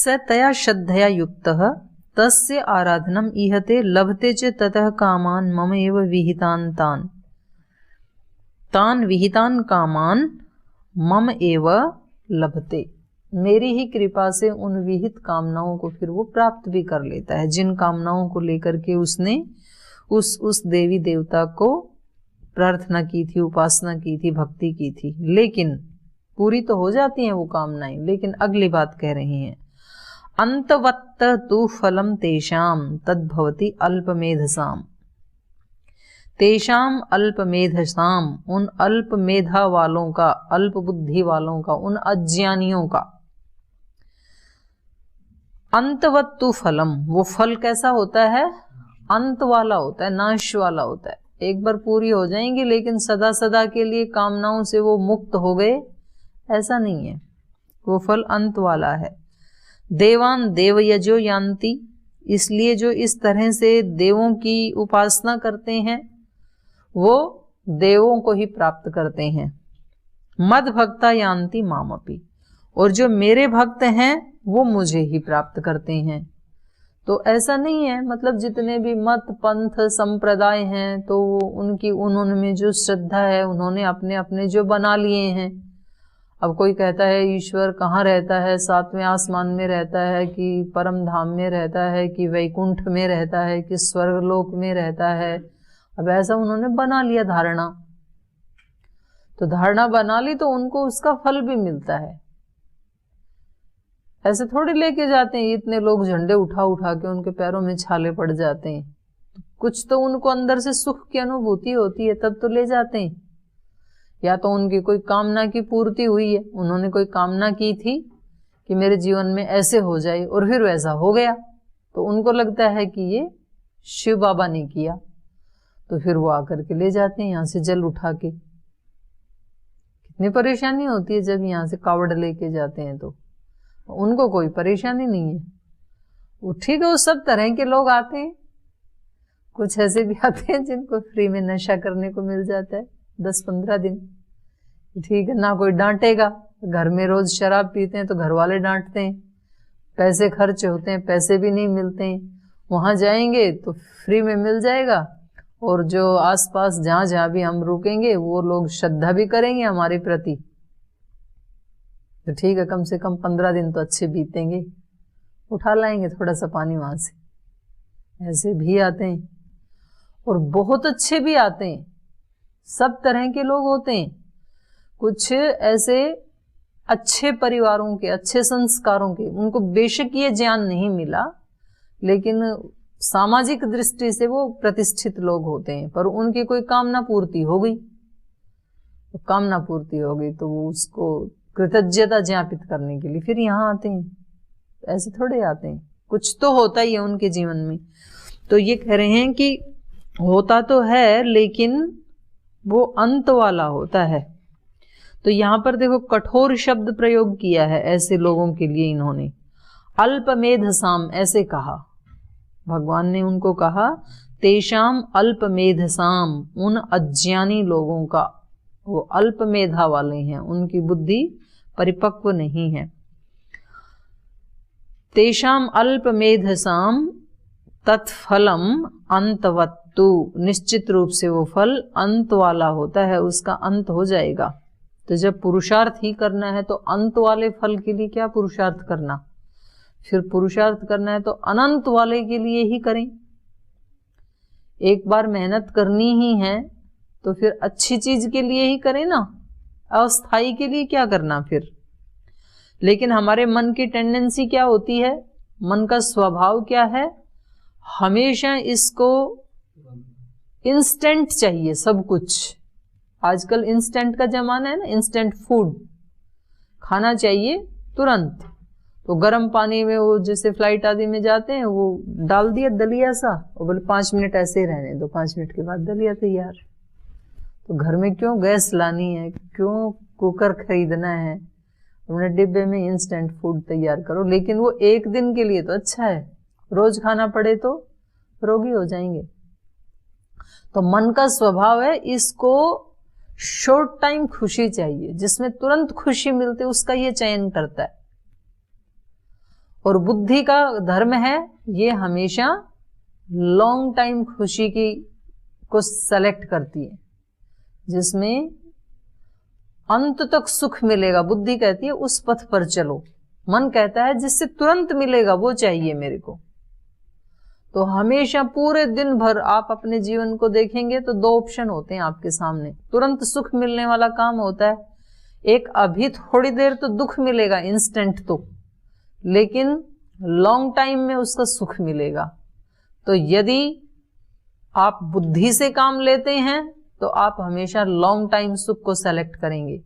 स तया श्रद्धया युक्तः तस्य आराधनम इहते लभते च ततः कामान मम एव विहितान तान विहितान कामान मम एव लभते। मेरी ही कृपा से उन विहित कामनाओं को फिर वो प्राप्त भी कर लेता है, जिन कामनाओं को लेकर के उसने उस देवी देवता को प्रार्थना की थी, उपासना की थी, भक्ति की थी। लेकिन पूरी तो हो जाती हैं वो कामनाएं, लेकिन अगली बात कह रही हैं, अंतवत्त तु फलम तेषाम तद्भवति अल्पमेधसाम। तेषाम अल्पमेधसाम, उन अल्प मेधा वालों का, अल्प बुद्धि वालों का, उन अज्ञानियों का। अंतवत्तु फलम, वो फल कैसा होता है? अंत वाला होता है, नाश वाला होता है। एक बार पूरी हो जाएंगी, लेकिन सदा सदा के लिए कामनाओं से वो मुक्त हो गए, ऐसा नहीं है। वो फल अंत वाला है। देवान देवयजो यान्ति, इसलिए जो इस तरह से देवों की उपासना करते हैं वो देवों को ही प्राप्त करते हैं। मद भक्ता यान्ति मामपि, और जो मेरे भक्त हैं वो मुझे ही प्राप्त करते हैं। तो ऐसा नहीं है, मतलब जितने भी मत पंथ संप्रदाय हैं तो उनकी उनमें जो श्रद्धा है उन्होंने अपने अपने जो बना लिए हैं। अब कोई कहता है ईश्वर कहाँ रहता है, सातवें आसमान में रहता है कि परम धाम में रहता है कि वैकुंठ में रहता है कि स्वर्गलोक में रहता है। अब ऐसा उन्होंने बना लिया धारणा, तो धारणा बना ली तो उनको उसका फल भी मिलता है। ऐसे थोड़ी लेके जाते हैं, इतने लोग झंडे उठा उठा के उनके पैरों में छाले पड़ जाते हैं। कुछ तो उनको अंदर से सुख की अनुभूति होती है तब तो ले जाते हैं, या तो उनकी कोई कामना की पूर्ति हुई है, उन्होंने कोई कामना की थी कि मेरे जीवन में ऐसे हो जाए और फिर वैसा हो गया, तो उनको लगता है कि ये शिव बाबा ने किया, तो फिर वो आकर के ले जाते हैं यहाँ से जल उठा के। कितनी परेशानी होती है जब यहाँ से कावड़ लेके जाते हैं, तो उनको कोई परेशानी नहीं है। वो ठीक है, वो सब तरह के लोग आते हैं, कुछ ऐसे भी आते हैं जिनको फ्री में नशा करने को मिल जाता है 10-15 दिन, ठीक है, ना कोई डांटेगा। घर में रोज शराब पीते हैं तो घर वाले डांटते हैं, पैसे खर्च होते हैं, पैसे भी नहीं मिलते हैं। वहां जाएंगे तो फ्री में मिल जाएगा, और जो आसपास जहां जहां भी हम रुकेंगे वो लोग श्रद्धा भी करेंगे हमारे प्रति, तो ठीक है, कम से कम 15 दिन तो अच्छे बीतेंगे, उठा लाएंगे थोड़ा सा पानी वहां से। ऐसे भी आते हैं और बहुत अच्छे भी आते हैं, सब तरह के लोग होते हैं। कुछ ऐसे अच्छे परिवारों के, अच्छे संस्कारों के, उनको बेशक ये ज्ञान नहीं मिला, लेकिन सामाजिक दृष्टि से वो प्रतिष्ठित लोग होते हैं, पर उनकी कोई कामना पूर्ति हो गई, तो कामना पूर्ति हो गई तो वो उसको कृतज्ञता ज्ञापित करने के लिए फिर यहाँ आते हैं। ऐसे थोड़े आते हैं, कुछ तो होता ही है उनके जीवन में। तो ये कह रहे हैं कि होता तो है लेकिन वो अंत वाला होता है। तो यहाँ पर देखो कठोर शब्द प्रयोग किया है ऐसे लोगों के लिए, इन्होंने अल्पमेधसाम ऐसे कहा, भगवान ने उनको कहा तेषाम अल्पमेधसाम, उन अज्ञानी लोगों का, वो अल्पमेधा वाले हैं, उनकी बुद्धि परिपक्व नहीं है। तेषाम अल्पमेधसाम तत्फलम अंतवत्तु, निश्चित रूप से वो फल अंत वाला होता है, उसका अंत हो जाएगा। तो जब पुरुषार्थ ही करना है तो अंत वाले फल के लिए क्या पुरुषार्थ करना, फिर पुरुषार्थ करना है तो अनंत वाले के लिए ही करें। एक बार मेहनत करनी ही है तो फिर अच्छी चीज के लिए ही करें ना, अस्थाई के लिए क्या करना फिर। लेकिन हमारे मन की टेंडेंसी क्या होती है, मन का स्वभाव क्या है, हमेशा इसको इंस्टेंट चाहिए सब कुछ। आजकल इंस्टेंट का जमाना है ना, इंस्टेंट फूड खाना चाहिए तुरंत। तो गर्म पानी में वो जैसे फ्लाइट आदि में जाते हैं, वो डाल दिया दलिया सा और बोले 5 मिनट ऐसे ही रहने दो, 5 मिनट के बाद दलिया तैयार। तो घर में क्यों गैस लानी है, क्यों कुकर खरीदना है, अपने डिब्बे में इंस्टेंट फूड तैयार करो। लेकिन वो एक दिन के लिए तो अच्छा है, रोज खाना पड़े तो रोगी हो जाएंगे। तो मन का स्वभाव है इसको शॉर्ट टाइम खुशी चाहिए, जिसमें तुरंत खुशी मिलती है उसका ये चयन करता है। और बुद्धि का धर्म है ये हमेशा लॉन्ग टाइम खुशी की को सेलेक्ट करती है, जिसमें अंत तक सुख मिलेगा। बुद्धि कहती है उस पथ पर चलो, मन कहता है जिससे तुरंत मिलेगा वो चाहिए मेरे को। तो हमेशा पूरे दिन भर आप अपने जीवन को देखेंगे तो दो ऑप्शन होते हैं आपके सामने। तुरंत सुख मिलने वाला काम होता है, एक अभी थोड़ी देर तो दुख मिलेगा इंस्टेंट तो, लेकिन लॉन्ग टाइम में उसका सुख मिलेगा। तो यदि आप बुद्धि से काम लेते हैं तो आप हमेशा लॉन्ग टाइम सुख को सेलेक्ट करेंगे,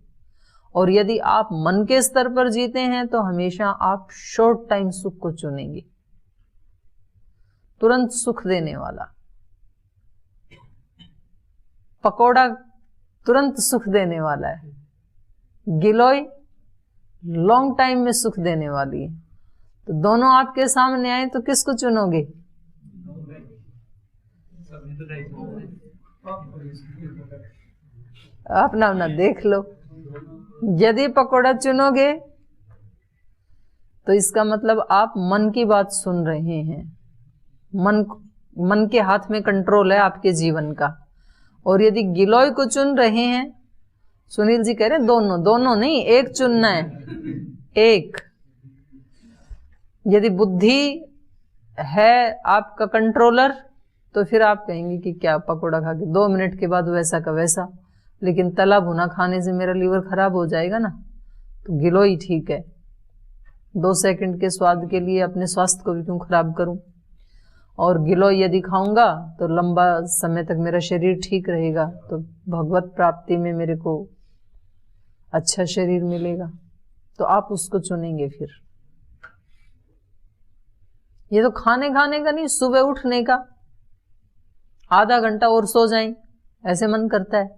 और यदि आप मन के स्तर पर जीते हैं तो हमेशा आप शॉर्ट टाइम सुख को चुनेंगे, तुरंत सुख देने वाला। पकोड़ा तुरंत सुख देने वाला है, गिलोय लॉन्ग टाइम में सुख देने वाली है। तो दोनों आपके सामने आए तो किसको चुनोगे? अपना अपना देख लो। यदि पकोड़ा चुनोगे तो इसका मतलब आप मन की बात सुन रहे हैं, मन के हाथ में कंट्रोल है आपके जीवन का। और यदि गिलोय को चुन रहे हैं, सुनील जी कह रहे हैं दोनों नहीं, एक चुनना है, एक। यदि बुद्धि है आपका कंट्रोलर तो फिर आप कहेंगे कि क्या पकोड़ा खा के 2 मिनट के बाद वैसा का वैसा, लेकिन तला भुना खाने से मेरा लीवर खराब हो जाएगा ना, तो गिलोय ठीक है। 2 सेकंड के स्वाद के लिए अपने स्वास्थ्य को भी क्यों खराब करूं। और गिलोय यदि खाऊंगा तो लंबा समय तक मेरा शरीर ठीक रहेगा, तो भगवत प्राप्ति में मेरे को अच्छा शरीर मिलेगा, तो आप उसको चुनेंगे। फिर ये तो खाने का नहीं, सुबह उठने का आधा घंटा और सो जाएं ऐसे मन करता है।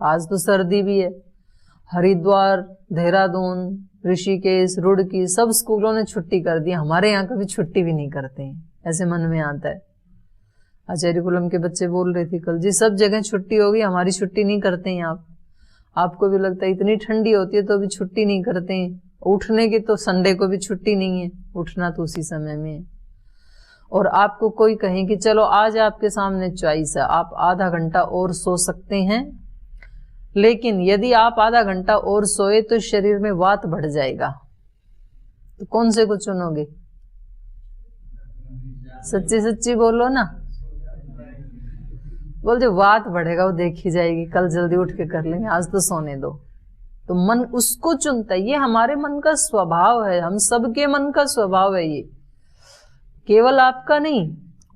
आज तो सर्दी भी है, हरिद्वार, देहरादून, ऋषिकेश, रुड़की सब स्कूलों ने छुट्टी कर दी, हमारे यहाँ कभी छुट्टी भी नहीं करते हैं, ऐसे मन में आता है। आचार्य कुलम के बच्चे बोल रहे थे कल, जी सब जगह छुट्टी होगी, हमारी छुट्टी नहीं करते हैं आप। आपको भी लगता है इतनी ठंडी होती है तो भी छुट्टी नहीं करते हैं। उठने की तो संडे को भी छुट्टी नहीं है, उठना तो उसी समय में है। और आपको कोई कहे कि चलो आज आपके सामने चॉइस है, आप आधा घंटा और सो सकते हैं, लेकिन यदि आप आधा घंटा और सोए तो शरीर में वात बढ़ जाएगा, तो कौन से को चुनोगे? सच्ची सच्ची बोलो ना। बोल जो वात बढ़ेगा वो देखी जाएगी, कल जल्दी उठ के कर लेंगे, आज तो सोने दो। तो मन उसको चुनता है। ये हमारे मन का स्वभाव है, हम सबके मन का स्वभाव है, ये केवल आपका नहीं,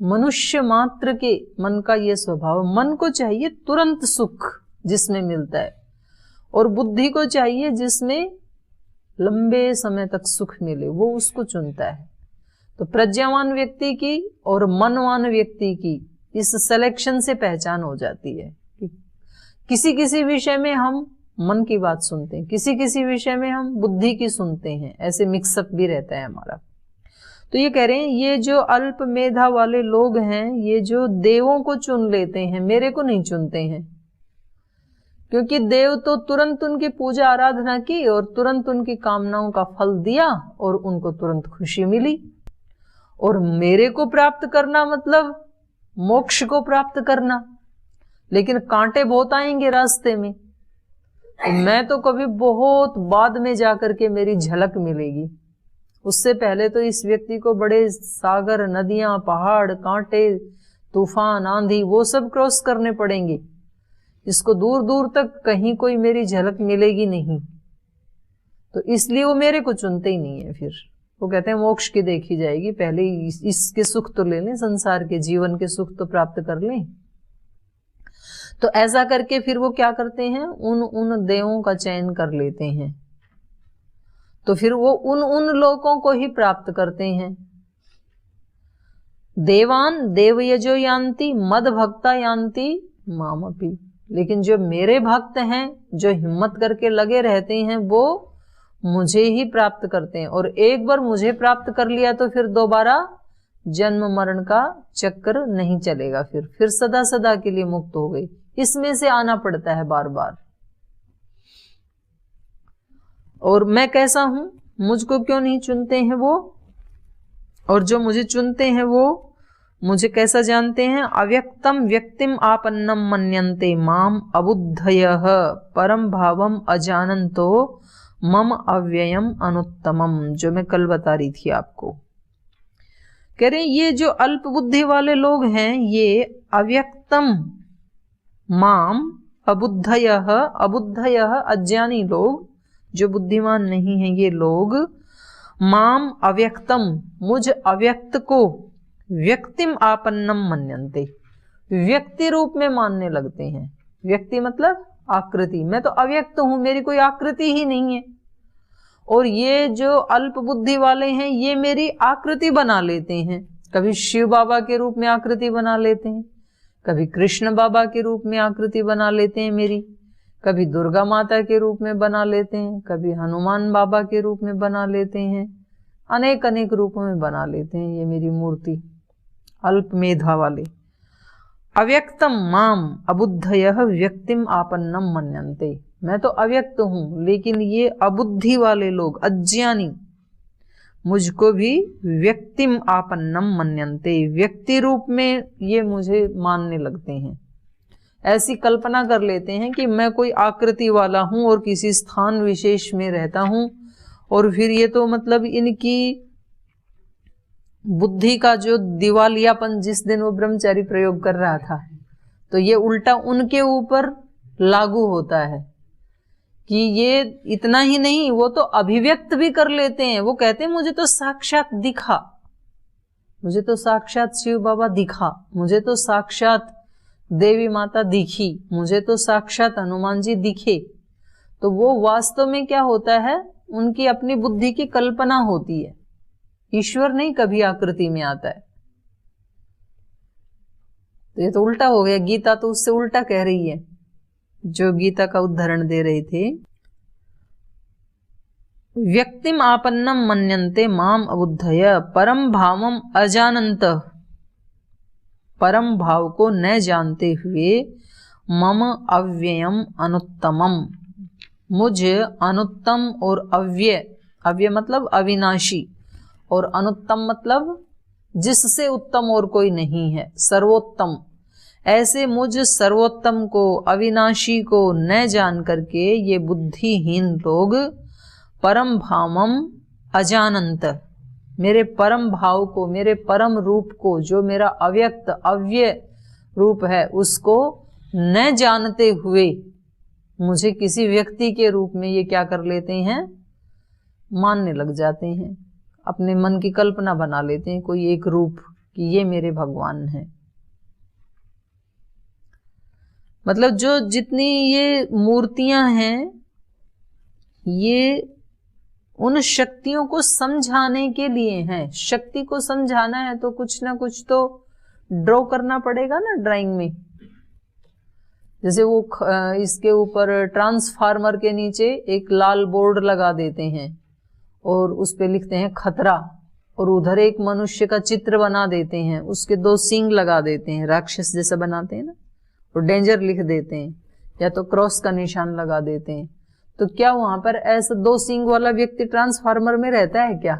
मनुष्य मात्र के मन का ये स्वभाव। मन को चाहिए तुरंत सुख जिसमें मिलता है, और बुद्धि को चाहिए जिसमें लंबे समय तक सुख मिले, वो उसको चुनता है। तो प्रज्ञावान व्यक्ति की और मनवान व्यक्ति की इस सिलेक्शन से पहचान हो जाती है कि किसी किसी विषय में हम मन की बात सुनते हैं, किसी किसी विषय में हम बुद्धि की सुनते हैं, ऐसे मिक्सअप भी रहता है हमारा। तो ये कह रहे हैं ये जो अल्प मेधा वाले लोग हैं, ये जो देवों को चुन लेते हैं, मेरे को नहीं चुनते हैं, क्योंकि देव तो तुरंत उनकी पूजा आराधना की और तुरंत उनकी कामनाओं का फल दिया और उनको तुरंत खुशी मिली। और मेरे को प्राप्त करना मतलब मोक्ष को प्राप्त करना, लेकिन कांटे बहुत आएंगे रास्ते में। तो मैं तो कभी बहुत बाद में जाकर के मेरी झलक मिलेगी, उससे पहले तो इस व्यक्ति को बड़े सागर, नदियां, पहाड़, कांटे, तूफान, आंधी वो सब क्रॉस करने पड़ेंगे। इसको दूर दूर तक कहीं कोई मेरी झलक मिलेगी नहीं, तो इसलिए वो मेरे को चुनते ही नहीं है। फिर वो कहते हैं मोक्ष की देखी जाएगी, पहले इसके सुख तो ले लें, संसार के जीवन के सुख तो प्राप्त कर लें। तो ऐसा करके फिर वो क्या करते हैं, उन देवों का चयन कर लेते हैं, तो फिर वो उन लोगों को ही प्राप्त करते हैं। देवान देवयजो यान्ति मद भक्ता यान्ति मामपि। लेकिन जो मेरे भक्त हैं, जो हिम्मत करके लगे रहते हैं, वो मुझे ही प्राप्त करते हैं। और एक बार मुझे प्राप्त कर लिया तो फिर दोबारा जन्म मरण का चक्र नहीं चलेगा, फिर सदा सदा के लिए मुक्त हो गई। इसमें से आना पड़ता है बार बार। और मैं कैसा हूं, मुझको क्यों नहीं चुनते हैं वो? और जो मुझे चुनते हैं वो मुझे कैसा जानते हैं? अव्यक्तम व्यक्तिम आपन्नम मन्यन्ते माम अबुद्धयः परम भावम अजानन्तो मम अव्ययम अनुत्तमम, जो मैं कल बता रही थी आपको। कह रहे ये जो अल्प बुद्धि वाले लोग हैं ये अव्यक्तम माम अबुद्धयः, अबुद्धयः अज्ञानी लोग जो बुद्धिमान नहीं हैं ये लोग, माम अव्यक्तम मुझ अव्यक्त को, व्यक्तिम आपन्नम मन्यन्ते व्यक्ति रूप में मानने लगते हैं। व्यक्ति मतलब आकृति, मैं तो अव्यक्त हूं, मेरी कोई आकृति ही नहीं है। और ये जो अल्प बुद्धि वाले हैं ये मेरी आकृति बना लेते हैं। कभी शिव बाबा के रूप में आकृति बना लेते हैं, कभी कृष्ण बाबा के रूप में आकृति बना लेते हैं मेरी, कभी दुर्गा माता के रूप में बना लेते हैं, कभी हनुमान बाबा के रूप में बना लेते हैं, अनेक अनेक रूपों में बना लेते हैं ये मेरी मूर्ति, अल्प मेधा वाले। अव्यक्तम माम अबुद्धयः व्यक्तिम आपन्नम मन्यन्ते, मैं तो अव्यक्त हूं लेकिन ये अबुद्धि वाले लोग, अज्ञानी, मुझको भी व्यक्तिम आपन्नम मन्यन्ते व्यक्ति रूप में ये मुझे मानने लगते हैं। ऐसी कल्पना कर लेते हैं कि मैं कोई आकृति वाला हूं और किसी स्थान विशेष में रहता हूं। और फिर ये तो मतलब इनकी बुद्धि का जो दिवालियापन जिस दिन वो ब्रह्मचारी प्रयोग कर रहा था, तो ये उल्टा उनके ऊपर लागू होता है कि ये इतना ही नहीं, वो तो अभिव्यक्त भी कर लेते हैं। वो कहते हैं मुझे तो साक्षात दिखा, मुझे तो साक्षात शिव बाबा दिखा, मुझे तो साक्षात देवी माता दिखी, मुझे तो साक्षात हनुमान जी दिखे। तो वो वास्तव में क्या होता है, उनकी अपनी बुद्धि की कल्पना होती है। ईश्वर नहीं कभी आकृति में आता है। तो ये तो उल्टा हो गया, गीता तो उससे उल्टा कह रही है जो गीता का उदाहरण दे रहे थे। व्यक्तिम आपन्नम मन्यन्ते माम अबुद्धय परम भावम अजानन्त, परम भाव को न जानते हुए, मम अव्ययम अनुत्तमम, मुझ अनुत्तम और अव्यय, अव्यय मतलब अविनाशी, और अनुत्तम मतलब जिससे उत्तम और कोई नहीं है, सर्वोत्तम। ऐसे मुझ सर्वोत्तम को, अविनाशी को न जान करके ये बुद्धिहीन लोग परम भावम अजानन्त, मेरे परम भाव को, मेरे परम रूप को, जो मेरा अव्यक्त अव्यय रूप है उसको न जानते हुए मुझे किसी व्यक्ति के रूप में ये क्या कर लेते हैं, मानने लग जाते हैं। अपने मन की कल्पना बना लेते हैं कोई एक रूप कि ये मेरे भगवान है। मतलब जो जितनी ये मूर्तियां हैं ये उन शक्तियों को समझाने के लिए हैं। शक्ति को समझाना है तो कुछ ना कुछ तो ड्रॉ करना पड़ेगा ना ड्राइंग में। जैसे वो इसके ऊपर ट्रांसफार्मर के नीचे एक लाल बोर्ड लगा देते हैं और उस पे लिखते हैं खतरा, और उधर एक मनुष्य का चित्र बना देते हैं, उसके 2 सींग लगा देते हैं, राक्षस जैसा बनाते हैं ना, और डेंजर लिख देते हैं, या तो क्रॉस का निशान लगा देते हैं। तो क्या वहां पर ऐसा 2 सींग वाला व्यक्ति ट्रांसफार्मर में रहता है क्या?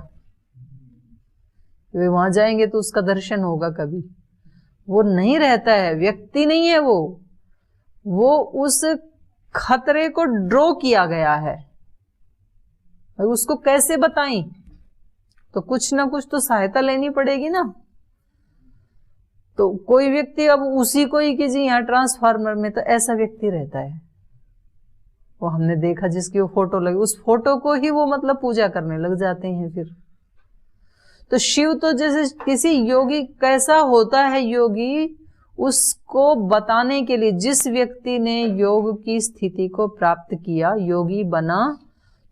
वे वहां जाएंगे तो उसका दर्शन होगा कभी? वो नहीं रहता है, व्यक्ति नहीं है वो उस खतरे को ड्रॉ किया गया है। उसको कैसे बताएं? तो कुछ ना कुछ तो सहायता लेनी पड़ेगी ना। तो कोई व्यक्ति अब उसी को ही कि जी यहाँ ट्रांसफार्मर में तो ऐसा व्यक्ति रहता है, वो हमने देखा जिसकी वो फोटो लगी, उस फोटो को ही वो मतलब पूजा करने लग जाते हैं फिर। तो शिव तो जैसे किसी योगी, कैसा होता है योगी, उसको बताने के लिए, जिस व्यक्ति ने योग की स्थिति को प्राप्त किया, योगी बना,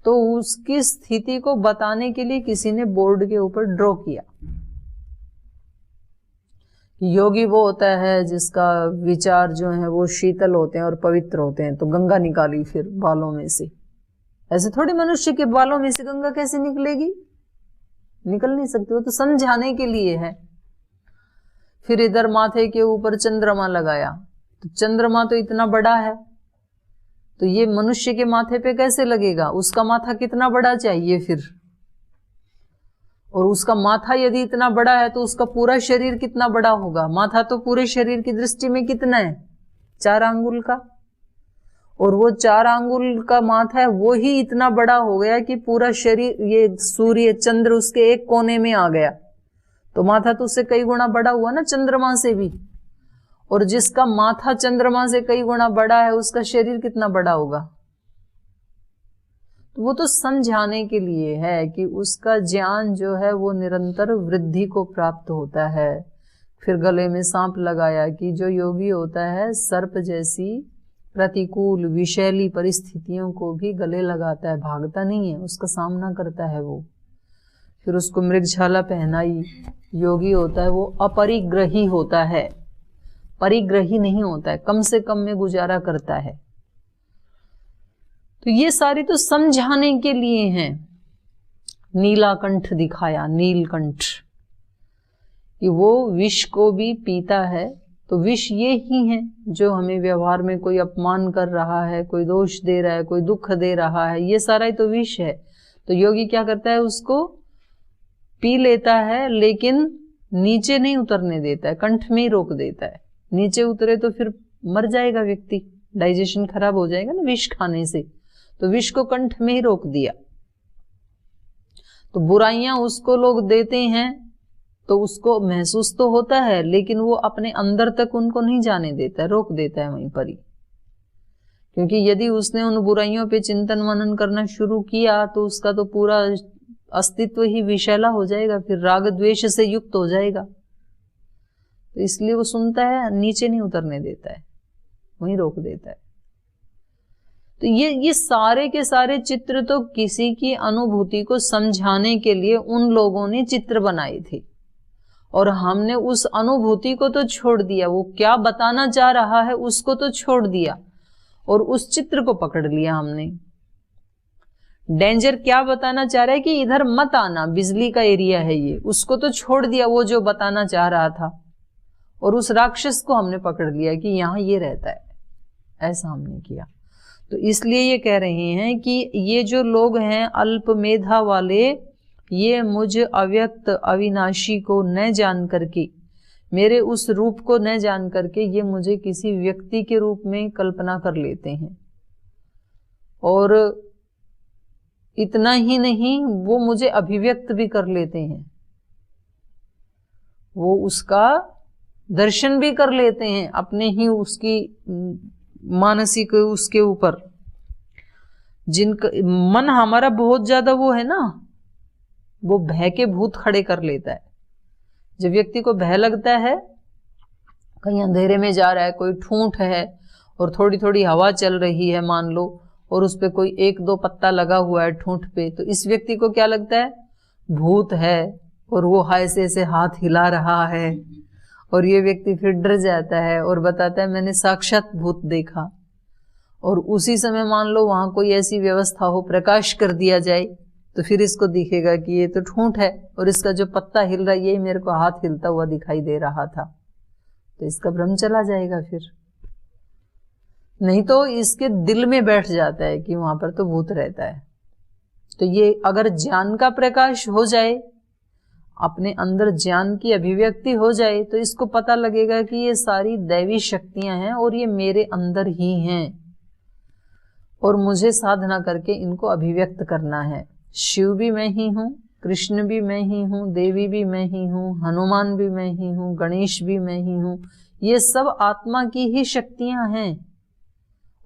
तो उसकी स्थिति को बताने के लिए किसी ने बोर्ड के ऊपर ड्रॉ किया। योगी वो होता है जिसका विचार जो है वो शीतल होते हैं और पवित्र होते हैं, तो गंगा निकाली फिर बालों में से। ऐसे थोड़ी मनुष्य के बालों में से गंगा कैसे निकलेगी? निकल नहीं सकती, वो तो समझाने के लिए है। फिर इधर माथे के ऊपर चंद्रमा लगाया, तो चंद्रमा तो इतना बड़ा है, तो ये मनुष्य के माथे पे कैसे लगेगा? उसका माथा कितना बड़ा चाहिए फिर। और उसका माथा यदि इतना बड़ा है तो उसका पूरा शरीर कितना बड़ा होगा। माथा तो पूरे शरीर की दृष्टि में कितना है, 4 आंगुल का, और वो 4 आंगुल का माथा है वो ही इतना बड़ा हो गया कि पूरा शरीर, ये सूर्य चंद्र उसके एक कोने में आ गया, तो माथा तो उससे कई गुना बड़ा हुआ ना, चंद्रमा से भी। और जिसका माथा चंद्रमा से कई गुना बड़ा है उसका शरीर कितना बड़ा होगा। तो वो तो समझाने के लिए है कि उसका ज्ञान जो है वो निरंतर वृद्धि को प्राप्त होता है। फिर गले में सांप लगाया कि जो योगी होता है सर्प जैसी प्रतिकूल विषैली परिस्थितियों को भी गले लगाता है, भागता नहीं है, उसका सामना करता है वो। फिर उसको मृगछाला पहनाई। योगी होता है वो अपरिग्रही होता है, परिग्रही नहीं होता है, कम से कम में गुजारा करता है। तो ये सारी तो समझाने के लिए हैं। नीलाकंठ दिखाया, नीलकंठ, कि वो विष को भी पीता है। तो विष ये ही है जो हमें व्यवहार में कोई अपमान कर रहा है, कोई दोष दे रहा है, कोई दुख दे रहा है, ये सारा ही तो विष है। तो योगी क्या करता है, उसको पी लेता है, लेकिन नीचे नहीं उतरने देता है, कंठ में ही रोक देता है। नीचे उतरे तो फिर मर जाएगा व्यक्ति, डाइजेशन खराब हो जाएगा ना विष खाने से। तो विष को कंठ में ही रोक दिया। तो बुराइयां उसको लोग देते हैं तो उसको महसूस तो होता है, लेकिन वो अपने अंदर तक उनको नहीं जाने देता है, रोक देता है वहीं पर ही। क्योंकि यदि उसने उन बुराइयों पे चिंतन मनन करना शुरू किया तो उसका तो पूरा अस्तित्व ही विषैला हो जाएगा, फिर राग द्वेष से युक्त हो जाएगा। तो इसलिए वो सुनता है, नीचे नहीं उतरने देता है, वहीं रोक देता है। तो ये सारे के सारे चित्र तो किसी की अनुभूति को समझाने के लिए उन लोगों ने चित्र बनाए थे, और हमने उस अनुभूति को तो छोड़ दिया, वो क्या बताना चाह रहा है उसको तो छोड़ दिया, और उस चित्र को पकड़ लिया हमने। डेंजर क्या बताना चाह रहा है कि इधर मत आना, बिजली का एरिया है ये, उसको तो छोड़ दिया वो जो बताना चाह रहा था, और उस राक्षस को हमने पकड़ लिया कि यहां ये रहता है, ऐसा हमने किया। तो इसलिए ये कह रहे हैं कि ये जो लोग हैं अल्प मेधा वाले, ये मुझ अव्यक्त अविनाशी को न जान करके, मेरे उस रूप को न जान करके, ये मुझे किसी व्यक्ति के रूप में कल्पना कर लेते हैं। और इतना ही नहीं, वो मुझे अभिव्यक्त भी कर लेते हैं, वो उसका दर्शन भी कर लेते हैं अपने ही उसकी मानसिक उसके ऊपर। जिनका मन हमारा बहुत ज्यादा वो है ना, वो भय के भूत खड़े कर लेता है। जब व्यक्ति को भय लगता है, कहीं अंधेरे में जा रहा है, कोई ठूंठ है और थोड़ी थोड़ी हवा चल रही है मान लो, और उस पे कोई 1-2 पत्ता लगा हुआ है ठूंठ पे, तो इस व्यक्ति को क्या लगता है, भूत है, और वो हाय से हाथ हिला रहा है, और ये व्यक्ति फिर डर जाता है और बताता है मैंने साक्षात भूत देखा। और उसी समय मान लो वहां कोई ऐसी व्यवस्था हो, प्रकाश कर दिया जाए, तो फिर इसको दिखेगा कि ये तो ठूंठ है, और इसका जो पत्ता हिल रहा है यही मेरे को हाथ हिलता हुआ दिखाई दे रहा था। तो इसका भ्रम चला जाएगा फिर। नहीं तो इसके दिल में बैठ जाता है कि वहां पर तो भूत रहता है। तो ये अगर ज्ञान का प्रकाश हो जाए, अपने अंदर ज्ञान की अभिव्यक्ति हो जाए, तो इसको पता लगेगा कि ये सारी दैवी शक्तियां हैं और ये मेरे अंदर ही हैं, और मुझे साधना करके इनको अभिव्यक्त करना है। शिव भी मैं ही हूँ, कृष्ण भी मैं ही हूँ, देवी भी मैं ही हूँ, हनुमान भी मैं ही हूँ, गणेश भी मैं ही हूँ। ये सब आत्मा की ही शक्तियां हैं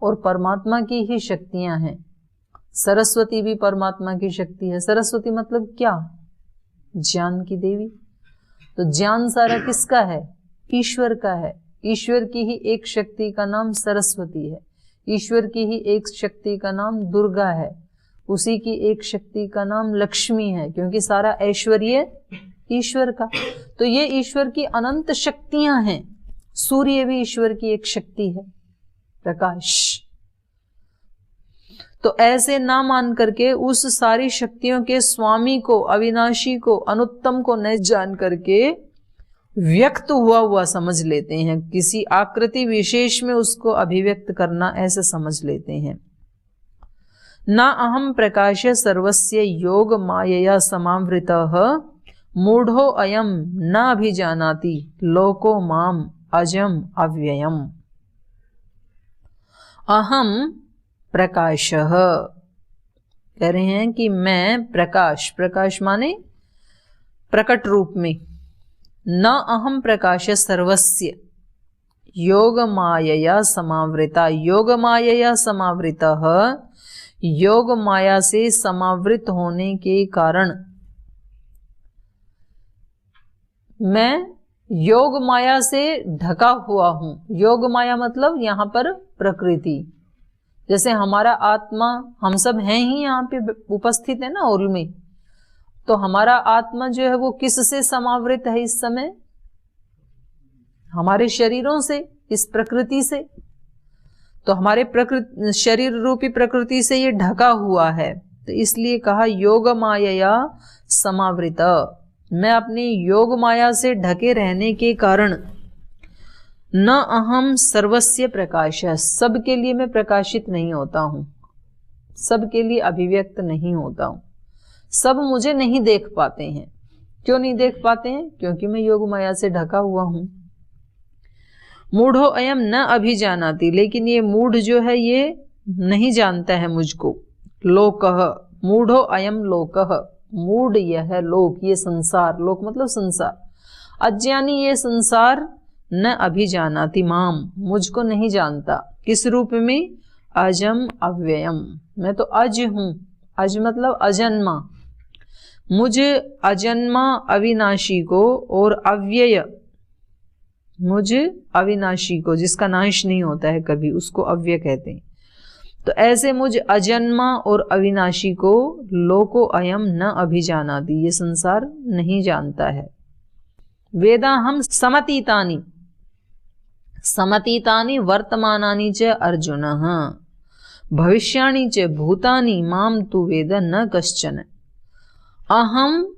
और परमात्मा की ही शक्तियां हैं। सरस्वती भी परमात्मा की शक्ति है। सरस्वती मतलब क्या, ज्ञान की देवी। तो ज्ञान सारा किसका है, ईश्वर का है। ईश्वर की ही एक शक्ति का नाम सरस्वती है, ईश्वर की ही एक शक्ति का नाम दुर्गा है, उसी की एक शक्ति का नाम लक्ष्मी है, क्योंकि सारा ऐश्वर्य ईश्वर का। तो ये ईश्वर की अनंत शक्तियां हैं। सूर्य भी ईश्वर की एक शक्ति है, प्रकाश। तो ऐसे ना मान करके उस सारी शक्तियों के स्वामी को, अविनाशी को, अनुत्तम को न जान करके व्यक्त हुआ समझ लेते हैं, किसी आकृति विशेष में उसको अभिव्यक्त करना ऐसे समझ लेते हैं। ना अहम प्रकाश सर्वस्य योग मायया समावृतः मूढ़ो अयम न अभिजानाति लोको माम अजम अव्ययम। अहम प्रकाशः, कह रहे हैं कि मैं प्रकाश, प्रकाश माने प्रकट रूप में, न अहम प्रकाश सर्वस्य योग मायया समावृता, योग मायया समावृतः, योग माया से समावृत होने के कारण मैं योग माया से ढका हुआ हूं। योग माया मतलब यहां पर प्रकृति, जैसे हमारा आत्मा, हम सब हैं ही यहाँ पे उपस्थित है ना हॉल में, तो हमारा आत्मा जो है वो किससे समावृत है इस समय? हमारे शरीरों से, इस प्रकृति से। तो हमारे प्रकृति, शरीर रूपी प्रकृति से ये ढका हुआ है, तो इसलिए कहा योग माया समावृत। मैं अपनी योग माया से ढके रहने के कारण न अहम सर्वस्य प्रकाश, सबके लिए मैं प्रकाशित नहीं होता हूं, सबके लिए अभिव्यक्त नहीं होता हूं, सब मुझे नहीं देख पाते हैं। क्यों नहीं देख पाते हैं? क्योंकि मैं योग माया से ढका हुआ हूं। मूढ़ो अयम न अभिजानाति, लेकिन ये मूढ़ जो है ये नहीं जानता है मुझको। लोकः, मूढ़ो अयम लोकः, मूढ़ यह है लोक, ये संसार, लोक मतलब संसार। अज्ञानी ये संसार न अभिजानाति माम, मुझको नहीं जानता। किस रूप में? अजम अव्ययम, मैं तो अज हूं। अज मतलब अजन्मा, मुझे अजन्मा अविनाशी को और अव्यय, मुझे अविनाशी को जिसका नाश नहीं होता है कभी, उसको अव्यय कहते हैं। तो ऐसे मुझ अजन्मा और अविनाशी को लोको अयम न अभिजानाति, ये संसार नहीं जानता है। वेदा हम समतीतानि, समतीतानि वर्तमानानि च अर्जुनः भविष्याणि च भूतानि माम तु वेद न कश्चन। अहम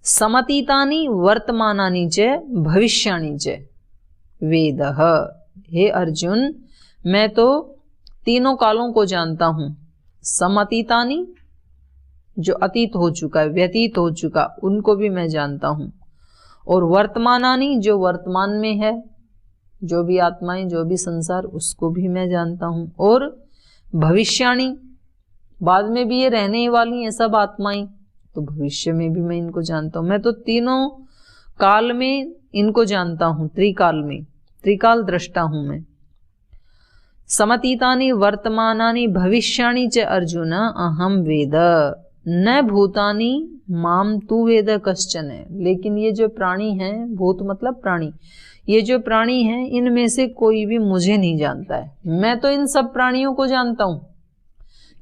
समतीतानि वर्तमानानि च भविष्याणि च वेदः, हे अर्जुन मैं तो तीनों कालों को जानता हूं। समतीतानि जो अतीत हो चुका है, व्यतीत हो चुका, उनको भी मैं जानता हूं। और वर्तमानानि जो वर्तमान में है, जो भी आत्माएं, जो भी संसार, उसको भी मैं जानता हूं। और भविष्याणि, बाद में भी ये रहने वाली हैं सब आत्माएं, तो भविष्य में भी मैं इनको जानता हूं। मैं तो तीनों काल में इनको जानता हूं, त्रिकाल में, त्रिकाल दृष्टा हूं मैं। समतीतानि वर्तमानानि भविष्याणि च अर्जुन अहम वेद न भूतानि माम तु वेद कश्चन। लेकिन ये जो प्राणी हैं, भूत मतलब प्राणी, ये जो प्राणी हैं इनमें से कोई भी मुझे नहीं जानता है। मैं तो इन सब प्राणियों को जानता हूं,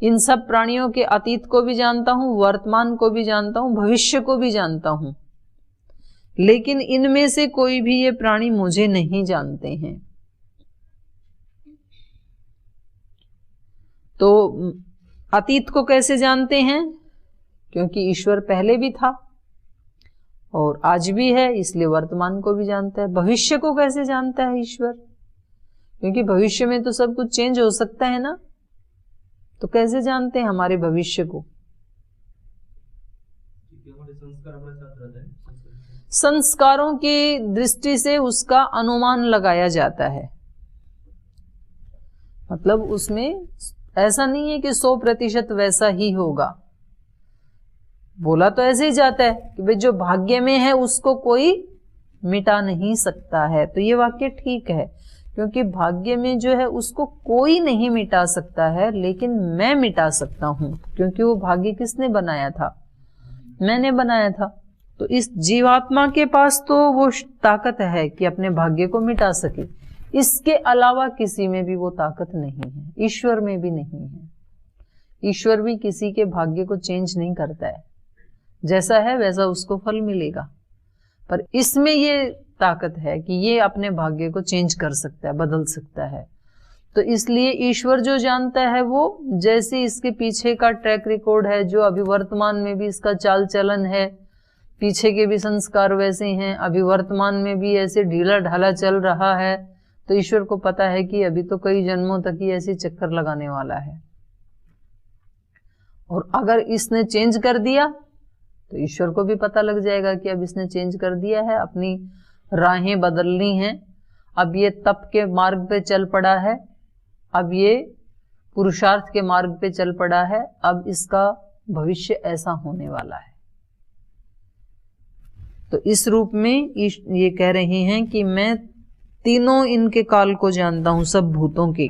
इन सब प्राणियों के अतीत को भी जानता हूं, वर्तमान को भी जानता हूं, भविष्य को भी जानता हूं, लेकिन इनमें से कोई भी ये प्राणी मुझे नहीं जानते हैं। तो अतीत को कैसे जानते हैं? क्योंकि ईश्वर पहले भी था और आज भी है, इसलिए वर्तमान को भी जानता है। भविष्य को कैसे जानता है ईश्वर? क्योंकि भविष्य में तो सब कुछ चेंज हो सकता है ना, तो कैसे जानते हैं हमारे भविष्य को? संस्कारों की दृष्टि से उसका अनुमान लगाया जाता है। मतलब उसमें ऐसा नहीं है कि 100% वैसा ही होगा। बोला तो ऐसे ही जाता है कि भाई जो भाग्य में है उसको कोई मिटा नहीं सकता है। तो ये वाक्य ठीक है, क्योंकि भाग्य में जो है उसको कोई नहीं मिटा सकता है, लेकिन मैं मिटा सकता हूं, क्योंकि वो भाग्य किसने बनाया था? मैंने बनाया था। तो इस जीवात्मा के पास तो वो ताकत है कि अपने भाग्य को मिटा सके। इसके अलावा किसी में भी वो ताकत नहीं है, ईश्वर में भी नहीं है। ईश्वर भी किसी के भाग्य को चेंज नहीं करता है, जैसा है वैसा उसको फल मिलेगा। पर इसमें ये ताकत है कि ये अपने भाग्य को चेंज कर सकता है, बदल सकता है। तो इसलिए ईश्वर जो जानता है वो जैसे इसके पीछे का ट्रैक रिकॉर्ड है, जो अभी वर्तमान में भी इसका चाल चलन है, पीछे के भी संस्कार वैसे हैं, अभी वर्तमान में भी ऐसे ढीला ढाला चल रहा है, तो ईश्वर को पता है कि अभी तो कई जन्मों तक ही ऐसे चक्कर लगाने वाला है। और अगर इसने चेंज कर दिया तो ईश्वर को भी पता लग जाएगा कि अब इसने चेंज कर दिया है, अपनी राहें बदलनी हैं, अब ये तप के मार्ग पे चल पड़ा है, अब ये पुरुषार्थ के मार्ग पे चल पड़ा है, अब इसका भविष्य ऐसा होने वाला है। तो इस रूप में ये कह रहे हैं कि मैं तीनों इनके काल को जानता हूं, सब भूतों के,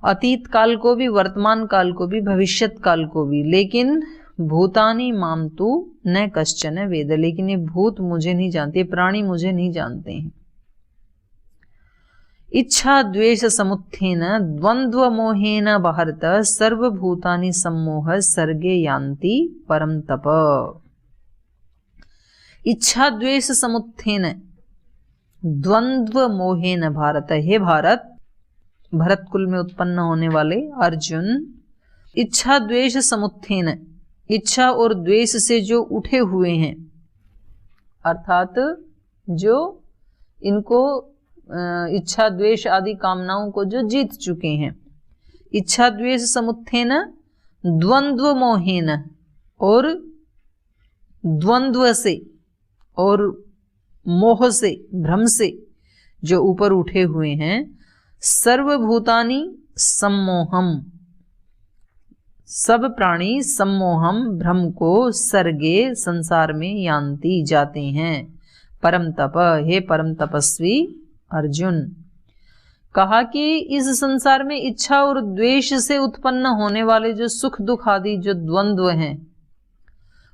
अतीत काल को भी, वर्तमान काल को भी, भविष्यत काल को भी। लेकिन भूतानि माम तु न कश्चन वेद, लेकिन ये भूत मुझे नहीं जानते, प्राणी मुझे नहीं जानते हैं। इच्छा द्वेष समुत्थेन द्वंद्व मोहेन बहर्त सर्वभूतानि सम्मोह सर्गे यान्ति परम तप। इच्छा द्वेष समुत्थेन द्वंद्व मोहेन भारत, हे भारत, भरत कुल में उत्पन्न होने वाले अर्जुन, इच्छा द्वेष समुत्थेन, इच्छा और द्वेष से जो उठे हुए हैं, अर्थात जो इनको इच्छा द्वेष आदि कामनाओं को जो जीत चुके हैं, इच्छा द्वेष समुत्थेन द्वंद्व मोहेन, और द्वंद्व से और मोह से, भ्रम से जो ऊपर उठे हुए हैं, सर्वभूतानि सम्मोहम, सब प्राणी सम्मोहम, भ्रम को, सर्गे, संसार में, यान्ति, जाते हैं, परम तप, हे परम तपस्वी अर्जुन। कहा कि इस संसार में इच्छा और द्वेष से उत्पन्न होने वाले जो सुख दुख आदि जो द्वंद्व हैं,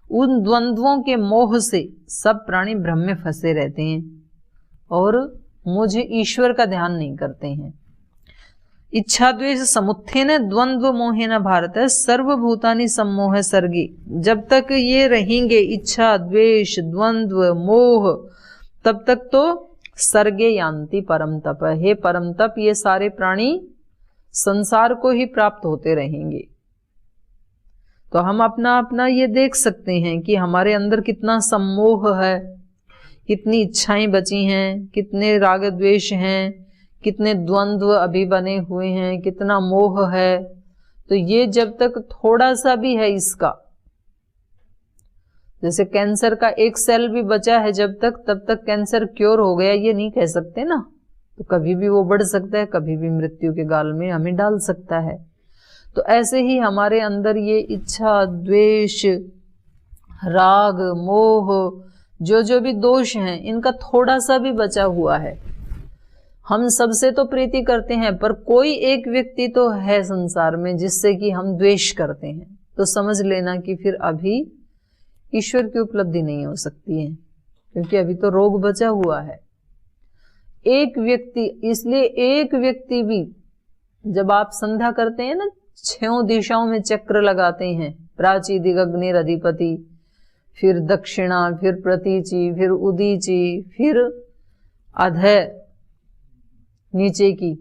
उन द्वंद्वों के मोह से सब प्राणी भ्रम में फंसे रहते हैं और मुझे ईश्वर का ध्यान नहीं करते हैं। इच्छा द्वेष समुत्थेन द्वंद्व मोहेन भारत सर्वभूतानि सम्मोह सर्गे, जब तक ये रहेंगे इच्छा द्वेष द्वंद्व मोह, तब तक तो सर्गे यान्ति परम तप, हे परम तप, ये सारे प्राणी संसार को ही प्राप्त होते रहेंगे। तो हम अपना अपना ये देख सकते हैं कि हमारे अंदर कितना सम्मोह है, कितनी इच्छाएं बची हैं, कितने राग द्वेष हैं, कितने द्वंद्व अभी बने हुए हैं, कितना मोह है। तो ये जब तक थोड़ा सा भी है इसका, जैसे कैंसर का एक सेल भी बचा है जब तक, तब तक कैंसर क्योर हो गया ये नहीं कह सकते ना। तो कभी भी वो बढ़ सकता है, कभी भी मृत्यु के गाल में हमें डाल सकता है। तो ऐसे ही हमारे अंदर ये इच्छा द्वेष राग मोह जो भी दोष हैं, इनका थोड़ा सा भी बचा हुआ है। हम सबसे तो प्रीति करते हैं, पर कोई एक व्यक्ति तो है संसार में जिससे कि हम द्वेष करते हैं, तो समझ लेना कि फिर अभी ईश्वर की उपलब्धि नहीं हो सकती है, क्योंकि अभी तो रोग बचा हुआ है। एक व्यक्ति, इसलिए एक व्यक्ति भी, जब आप संध्या करते हैं ना, 6 दिशाओं में चक्र लगाते हैं, प्राची दिग्ग्नेर अधिपति, फिर दक्षिणा, फिर प्रतीचि, फिर उदीची, फिर अधय नीचे की,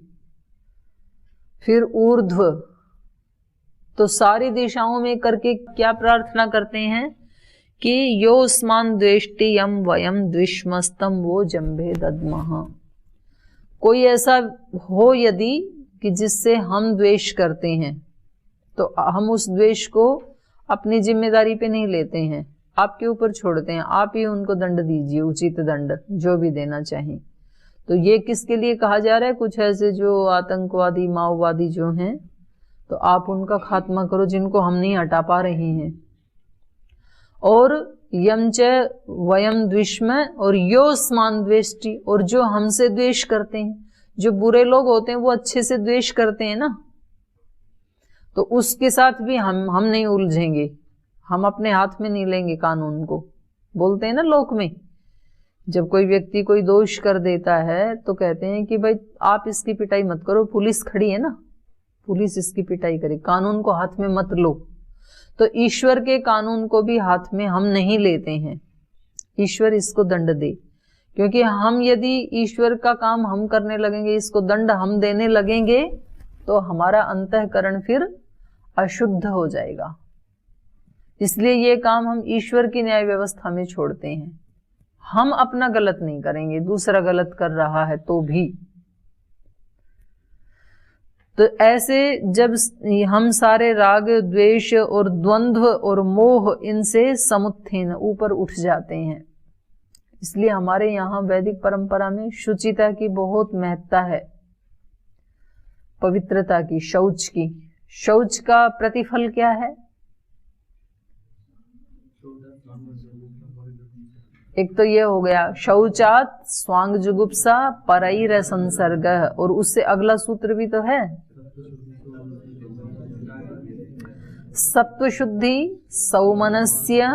फिर ऊर्ध्व, तो सारी दिशाओं में करके क्या प्रार्थना करते हैं कि योस्मान द्वेष्टि यम वयम द्विष्मस्तम वो जंभे दद्मः। कोई ऐसा हो यदि कि जिससे हम द्वेष करते हैं, तो हम उस द्वेष को अपनी जिम्मेदारी पे नहीं लेते हैं, आपके ऊपर छोड़ते हैं। आप ही उनको दंड दीजिए, उचित दंड जो भी देना चाहें। तो ये किसके लिए कहा जा रहा है? कुछ ऐसे जो आतंकवादी माओवादी जो हैं, तो आप उनका खात्मा करो जिनको हम नहीं हटा पा रहे हैं। और यम च वयम द्विष्म, और योस्मान द्वेष्टि, और जो हमसे द्वेष करते हैं, जो बुरे लोग होते हैं वो अच्छे से द्वेष करते हैं ना, तो उसके साथ भी हम नहीं उलझेंगे, हम अपने हाथ में नहीं लेंगे कानून को। बोलते हैं ना लोक में, जब कोई व्यक्ति कोई दोष कर देता है तो कहते हैं कि भाई आप इसकी पिटाई मत करो, पुलिस खड़ी है ना, पुलिस इसकी पिटाई करे, कानून को हाथ में मत लो। तो ईश्वर के कानून को भी हाथ में हम नहीं लेते हैं, ईश्वर इसको दंड दे, क्योंकि हम यदि ईश्वर का काम हम करने लगेंगे, इसको दंड हम देने लगेंगे, तो हमारा अंतःकरण फिर अशुद्ध हो जाएगा। इसलिए ये काम हम ईश्वर की न्याय व्यवस्था में छोड़ते हैं। हम अपना गलत नहीं करेंगे, दूसरा गलत कर रहा है तो भी। तो ऐसे जब हम सारे राग द्वेष और द्वंद्व और मोह इनसे समुत्थेन ऊपर उठ जाते हैं। इसलिए हमारे यहाँ वैदिक परंपरा में शुचिता की बहुत महत्ता है, पवित्रता की, शौच की। शौच का प्रतिफल क्या है? एक तो ये हो गया शौचात स्वांग जुगुप्सा परैर संसर्ग, और उससे अगला सूत्र भी तो है, सत्व शुद्धि सौमनस्य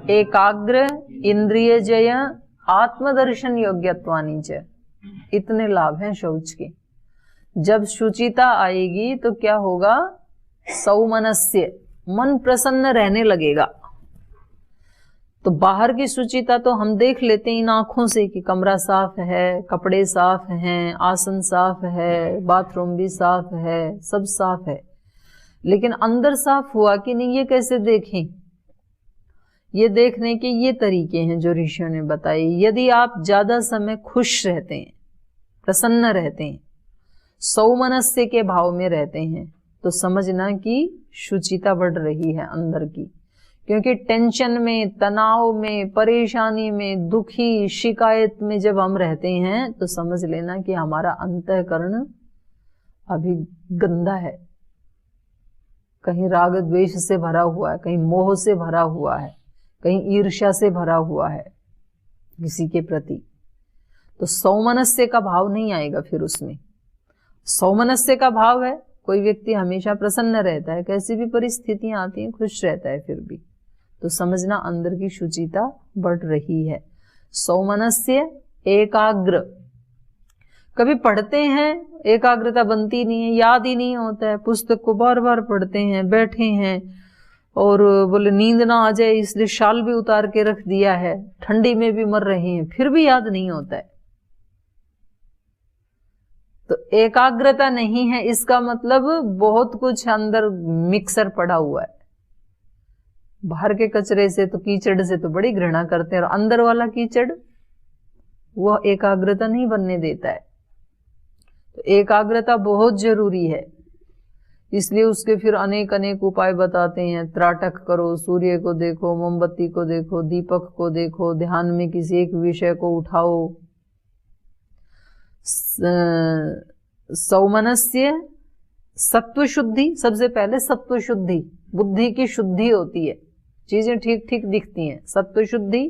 एकाग्र इंद्रिय जय आत्मदर्शन योग्यत्वानि च। इतने लाभ हैं शौच के। जब शुचिता आएगी तो क्या होगा? सौमनस्य, मन प्रसन्न रहने लगेगा। तो बाहर की शुचिता तो हम देख लेते हैं इन आंखों से कि कमरा साफ है, कपड़े साफ हैं, आसन साफ है, बाथरूम भी साफ है, सब साफ है। लेकिन अंदर साफ हुआ कि नहीं, ये कैसे देखें? ये देखने के ये तरीके हैं जो ऋषियों ने बताए। यदि आप ज्यादा समय खुश रहते हैं, प्रसन्न रहते हैं, सौमनस्य के भाव में रहते हैं, तो समझना कि शुचिता बढ़ रही है अंदर की। क्योंकि टेंशन में, तनाव में, परेशानी में, दुखी, शिकायत में जब हम रहते हैं तो समझ लेना कि हमारा अंतःकरण अभी गंदा है, कहीं राग द्वेष से भरा हुआ है, कहीं मोह से भरा हुआ है, कहीं ईर्ष्या से भरा हुआ है किसी के प्रति। तो सौमनस्य का भाव नहीं आएगा फिर उसमें। सौमनस्य का भाव है कोई व्यक्ति हमेशा प्रसन्न रहता है, कैसी भी परिस्थितियां आती हैं खुश रहता है फिर भी, तो समझना अंदर की शुचिता बढ़ रही है। सौमनस्य एकाग्र, कभी पढ़ते हैं एकाग्रता बनती नहीं है, याद ही नहीं होता है, पुस्तक को बार बार पढ़ते हैं, बैठे हैं और बोले नींद ना आ जाए इसलिए शाल भी उतार के रख दिया है, ठंडी में भी मर रहे हैं, फिर भी याद नहीं होता है। तो एकाग्रता नहीं है, इसका मतलब बहुत कुछ अंदर मिक्सर पड़ा हुआ है। बाहर के कचरे से तो, कीचड़ से तो बड़ी घृणा करते हैं, और अंदर वाला कीचड़ वह एकाग्रता नहीं बनने देता है। तो एकाग्रता बहुत जरूरी है, इसलिए उसके फिर अनेक अनेक उपाय बताते हैं। त्राटक करो, सूर्य को देखो, मोमबत्ती को देखो, दीपक को देखो, ध्यान में किसी एक विषय को उठाओ। सौमनस्य सत्व शुद्धि, सबसे पहले सत्व शुद्धि, बुद्धि की शुद्धि होती है, चीजें ठीक ठीक दिखती हैं। सत्व शुद्धि,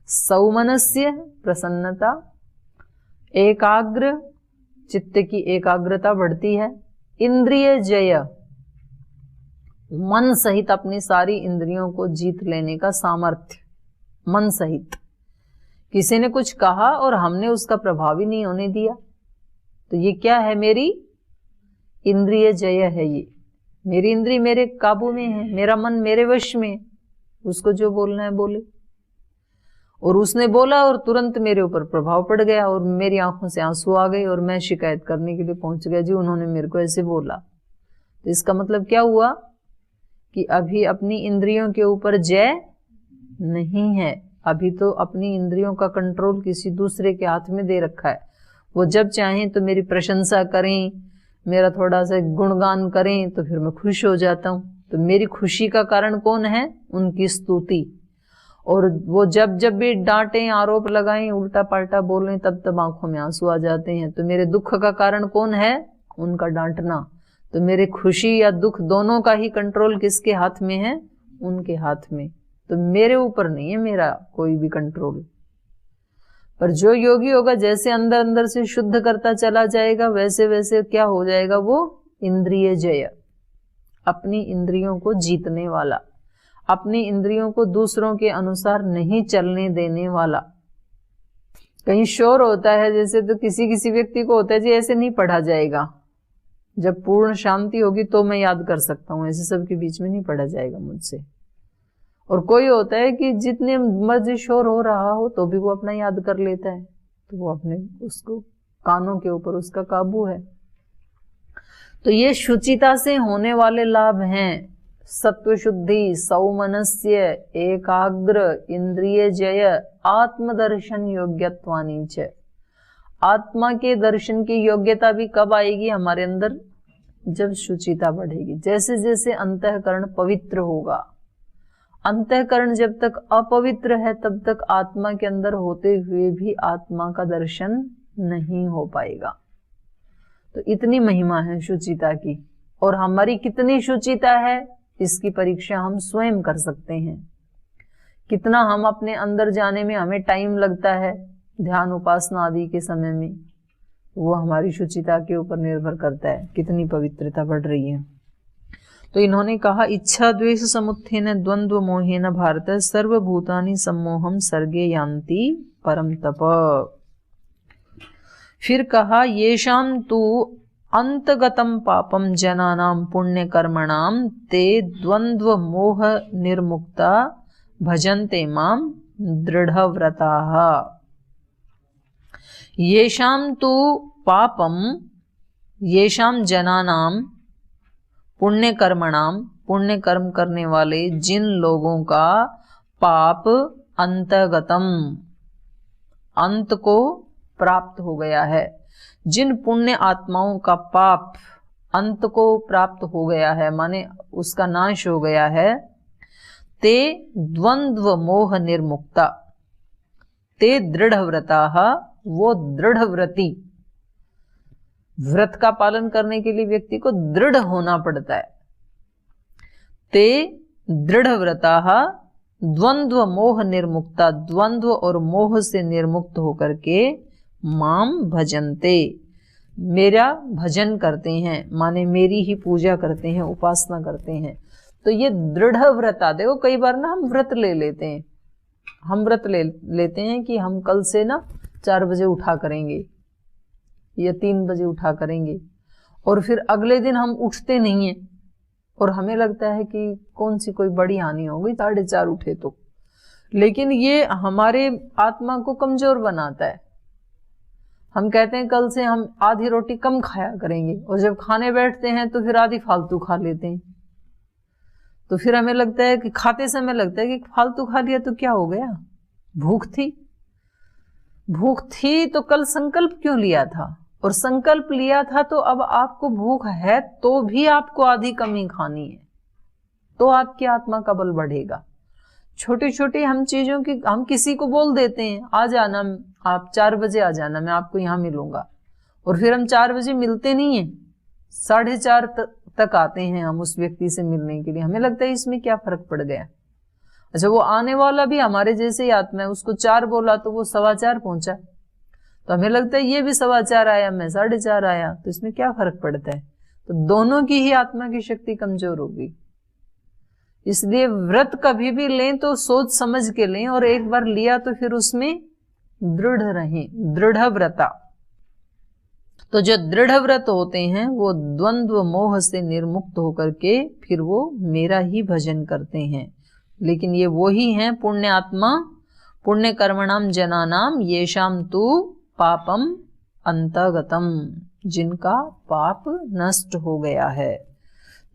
सौमनस्य प्रसन्नता, एकाग्र चित्त की एकाग्रता बढ़ती है, इंद्रिय जय मन सहित अपनी सारी इंद्रियों को जीत लेने का सामर्थ्य, मन सहित। किसी ने कुछ कहा और हमने उसका प्रभाव ही नहीं होने दिया, तो ये क्या है? मेरी इंद्रिय जय है। ये मेरी इंद्रिय मेरे काबू में है, मेरा मन मेरे वश में, उसको जो बोलना है बोले। और उसने बोला और तुरंत मेरे ऊपर प्रभाव पड़ गया और मेरी आंखों से आंसू आ गए और मैं शिकायत करने के लिए पहुंच गया, जी उन्होंने मेरे को ऐसे बोला। तो इसका मतलब क्या हुआ कि अभी अपनी इंद्रियों के ऊपर जय नहीं है, अभी तो अपनी इंद्रियों का कंट्रोल किसी दूसरे के हाथ में दे रखा है। वो जब चाहें तो मेरी प्रशंसा करें, मेरा थोड़ा सा गुणगान करें तो फिर मैं खुश हो जाता हूँ। तो मेरी खुशी का कारण कौन है? उनकी स्तुति। और वो जब जब भी डांटें, आरोप लगाएं, उल्टा पाल्टा बोलें, तब तब आंखों में आंसू आ जाते हैं। तो मेरे दुख का कारण कौन है? उनका डांटना। तो मेरे खुशी या दुख दोनों का ही कंट्रोल किसके हाथ में है? उनके हाथ में। तो मेरे ऊपर नहीं है मेरा कोई भी कंट्रोल। पर जो योगी होगा, जैसे अंदर अंदर से शुद्ध करता चला जाएगा, वैसे वैसे क्या हो जाएगा? वो इंद्रिय जय, अपनी इंद्रियों को जीतने वाला, अपनी इंद्रियों को दूसरों के अनुसार नहीं चलने देने वाला। कहीं शोर होता है जैसे, तो किसी किसी व्यक्ति को होता है जी ऐसे नहीं पढ़ा जाएगा, जब पूर्ण शांति होगी तो मैं याद कर सकता हूं, ऐसे सबके बीच में नहीं पढ़ा जाएगा मुझसे। और कोई होता है कि जितने मर्जी शोर हो रहा हो तो भी वो अपना याद कर लेता है, तो वो अपने उसको कानों के ऊपर उसका काबू है। तो ये शुचिता से होने वाले लाभ हैं। सत्व शुद्धि, सौमनस्य, एकाग्र, इंद्रिय जय, आत्मदर्शन योग्यत्वानि च। आत्मा के दर्शन की योग्यता भी कब आएगी हमारे अंदर? जब शुचिता बढ़ेगी। जैसे जैसे अंतःकरण पवित्र होगा, अंतःकरण जब तक अपवित्र है तब तक आत्मा के अंदर होते हुए भी आत्मा का दर्शन नहीं हो पाएगा। तो इतनी महिमा है शुचिता की। और हमारी कितनी शुचिता है इसकी परीक्षा हम स्वयं कर सकते हैं। कितना हम अपने अंदर जाने में हमें टाइम लगता है ध्यान उपासना आदि के समय में, वो हमारी शुचिता के ऊपर निर्भर करता है, कितनी पवित्रता बढ़ रही है। तो इन्होंने कहा इच्छा द्वेष समुत्थेन द्वंद्व मोहेन भारत सर्वभूतानि सम्मोहम सर्गे यान्ति परम तप। फिर कहा येषाम तु अंतगतम पापम जनानाम पुण्य कर्मणाम ते द्वंद्व मोह निर्मुक्ता भजन्ते माम दृढ़व्रताः। येषाम तु पापम, येषाम जनानाम पुण्य कर्मणाम, पुण्य कर्म करने वाले जिन लोगों का पाप अंतगतम, अंत को प्राप्त हो गया है, जिन पुण्य आत्माओं का पाप अंत को प्राप्त हो गया है, माने उसका नाश हो गया है, ते द्वंद्व मोह निर्मुक्ता, ते दृढ़व्रताः, वो दृढ़व्रती। व्रत का पालन करने के लिए व्यक्ति को दृढ़ होना पड़ता है। ते दृढ़व्रताः द्वंद्व मोह निर्मुक्ता, द्वंद्व और मोह से निर्मुक्त होकर के माम भजन्ते, मेरा भजन करते हैं, माने मेरी ही पूजा करते हैं, उपासना करते हैं। तो ये दृढ़ व्रता, देखो कई बार ना हम व्रत ले लेते हैं, हम व्रत ले लेते हैं कि हम कल से ना 4 बजे उठा करेंगे या 3 बजे उठा करेंगे, और फिर अगले दिन हम उठते नहीं हैं और हमें लगता है कि कौन सी कोई बड़ी हानि हो गई 4:30 उठे तो। लेकिन ये हमारे आत्मा को कमजोर बनाता है। हम कहते हैं कल से हम आधी रोटी कम खाया करेंगे, और जब खाने बैठते हैं तो फिर आधी फालतू खा लेते हैं। तो फिर हमें लगता है कि खाते समय लगता है कि फालतू खा लिया तो क्या हो गया, भूख थी, भूख थी तो कल संकल्प क्यों लिया था, और संकल्प लिया था तो अब आपको भूख है तो भी आपको आधी कमी खानी है, तो आपकी आत्मा का बल बढ़ेगा। छोटी छोटी हम चीजों की हम किसी को बोल देते हैं आ जाना, आप 4 बजे आ जाना, मैं आपको यहाँ मिलूंगा, और फिर हम 4 बजे मिलते नहीं है, 4:30 तक आते हैं हम उस व्यक्ति से मिलने के लिए। हमें लगता है इसमें क्या फर्क पड़ गया। अच्छा, वो आने वाला भी हमारे जैसे ही आत्मा है, उसको 4 बोला तो वो 4:15 पहुंचा, तो हमें लगता है ये भी 4:15 आया, मैं 4:30 आया, तो इसमें क्या फर्क पड़ता है। तो दोनों की ही आत्मा की शक्ति कमजोर होगी। इसलिए व्रत कभी भी लें तो सोच समझ के लें, और एक बार लिया तो फिर उसमें दृढ़ रहें, दृढ़ व्रता। तो जो दृढ़ व्रत होते हैं वो द्वंद्व मोह से निर्मुक्त होकर के फिर वो मेरा ही भजन करते हैं। लेकिन ये वो ही हैं पुण्य आत्मा, पुण्य कर्मणाम जनानाम येषाम तु पापम अंतगतम, जिनका पाप नष्ट हो गया है।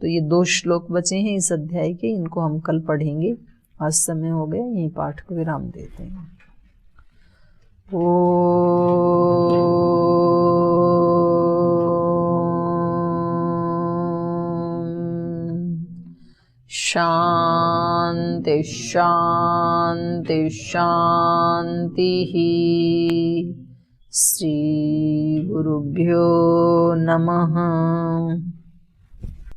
तो ये 2 श्लोक बचे हैं इस अध्याय के, इनको हम कल पढ़ेंगे। आज समय हो गया, यही पाठ को विराम देते हैं। शांति शांति शांति। श्री गुरुभ्यो नमः।